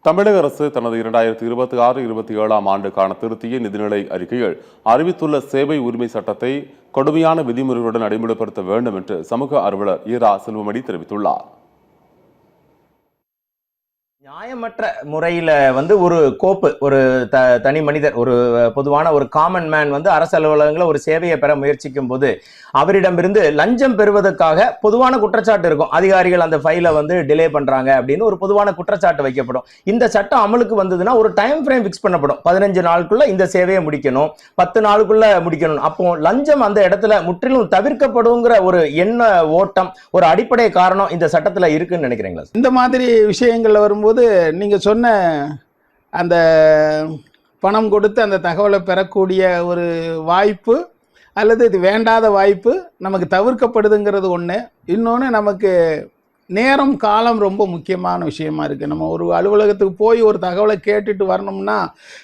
தமிழக அரசு தனது 2026-27 ஆண்டுக்கான திருத்திய நிதிநிலை அறிக்கையில் அறிவித்துள்ள சேவை உரிமை சட்டத்தை கடுமையான விதிமுறைகளுடன் நடைமுறைப்படுத்த வேண்டும் என்று சமூக ஆர்வலர் ஈரா செல்வமணி தெரிவித்துள்ளார். நியாயமற்ற முறையில ஒரு கோப்பு ஒரு தனி மனிதர் ஒரு பொதுவான ஒரு காமன் மேன் அரசு அலுவலகங்களை ஒரு சேவையை பெற முயற்சிக்கும் போது அவரிடமிருந்து லஞ்சம் பெறுவதற்காக பொதுவான குற்றச்சாட்டு இருக்கும். அதிகாரிகள் அந்த ஃபைலை டிலே பண்றாங்க அப்படின்னு ஒரு பொதுவான குற்றச்சாட்டு வைக்கப்படும். இந்த சட்டம் அமலுக்கு வந்ததுன்னா ஒரு டைம் ஃப்ரேம் ஃபிக்ஸ் பண்ணப்படும். 15 நாளுக்குள்ள இந்த சேவையை முடிக்கணும், 10 நாளுக்குள்ள முடிக்கணும். அப்போ லஞ்சம் அந்த இடத்துல முற்றிலும் தவிர்க்கப்படுங்கிற ஒரு எண்ண ஓட்டம், ஒரு அடிப்படை காரணம் இந்த சட்டத்துல இருக்குன்னு நினைக்கிறீங்களா? இந்த மாதிரி விஷயங்கள்ல வரும்போது நீங்க சொன்ன அந்த பணம் கொடுத்து அந்த தகவலை பெறக்கூடிய ஒரு வாய்ப்பு அல்லது இது வேண்டாத வாய்ப்பு நமக்கு தவிர்க்கப்படுதுங்கிறது ஒன்று. இன்னொன்று, நமக்கு நேரம் காலம் ரொம்ப முக்கியமான விஷயமா இருக்குது. நம்ம ஒரு அலுவலகத்துக்கு போய் ஒரு தகவலை கேட்டுட்டு வரணும்னா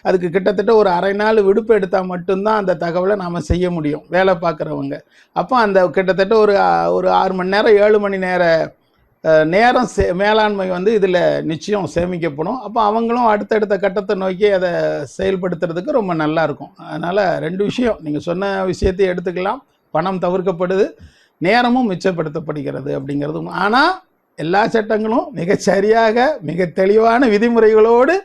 அதுக்கு கிட்டத்தட்ட ஒரு அரை நாள் விடுப்பு எடுத்தால் மட்டும்தான் அந்த தகவலை நாம் செய்ய முடியும், வேலை பார்க்குறவங்க. அப்போ அந்த கிட்டத்தட்ட ஒரு 6 மணி நேரம் 7 மணி நேர நேரம் மேலாண்மை இதில் நிச்சயம் சேமிக்கப்படும். அப்போ அவங்களும் அடுத்தடுத்த கட்டத்தை நோக்கி அதை செயல்படுத்துறதுக்கு ரொம்ப நல்லா இருக்கும். அதனால் 2 விஷயம் நீங்கள் சொன்ன விஷயத்தை எடுத்துக்கலாம். பணம் தவிர்க்கப்படுது, நேரமும் மிச்சப்படுத்தப்படுகிறது அப்படிங்கிறது. ஆனால் எல்லா சட்டங்களும் மிகச்சரியாக மிக தெளிவான விதிமுறைகளோடு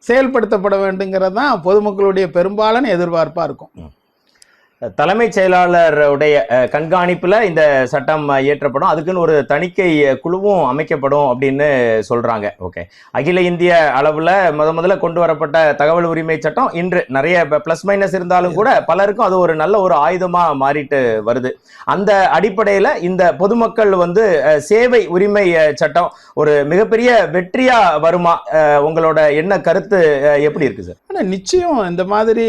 செயல்படுத்தப்பட வேண்டுங்கிறது தான் பொதுமக்களுடைய பெரும்பாலான எதிர்பார்ப்பாக இருக்கும். தலைமைச் செயலாளருடைய கண்காணிப்புல இந்த சட்டம் இயற்றப்படும், அதுக்குன்னு ஒரு தணிக்கை குழுவும் அமைக்கப்படும் அப்படின்னு சொல்றாங்க. ஓகே, அகில இந்திய அளவுல முதல்ல கொண்டு வரப்பட்ட தகவல் உரிமை சட்டம் இன்று நிறைய பிளஸ் மைனஸ் இருந்தாலும் கூட பலருக்கும் அது ஒரு நல்ல ஒரு ஆயுதமா மாறிட்டு வருது. அந்த அடிப்படையில இந்த பொதுமக்கள் சேவை உரிமை சட்டம் ஒரு மிகப்பெரிய வெற்றியா வருமா? உங்களோட என்ன கருத்து எப்படி இருக்கு சார்? நிச்சயம் இந்த மாதிரி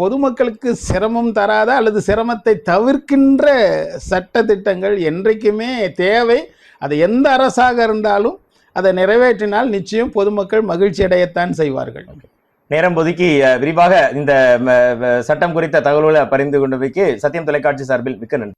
பொதுமக்களுக்கு சிரமம் தராத அல்லது சிரமத்தை தவிர்க்கின்ற சட்ட திட்டங்கள் என்றைக்குமே தேவை. அது எந்த அரசாக இருந்தாலும் அதை நிறைவேற்றினால் நிச்சயம் பொதுமக்கள் மகிழ்ச்சி அடையத்தான் செய்வார்கள். நேரம் ஒதுக்கி விரிவாக இந்த சட்டம் குறித்த தகவல்களை பரிந்து கொண்டமைக்கு சத்தியம் தொலைக்காட்சி சார்பில் மிக்க நன்றி.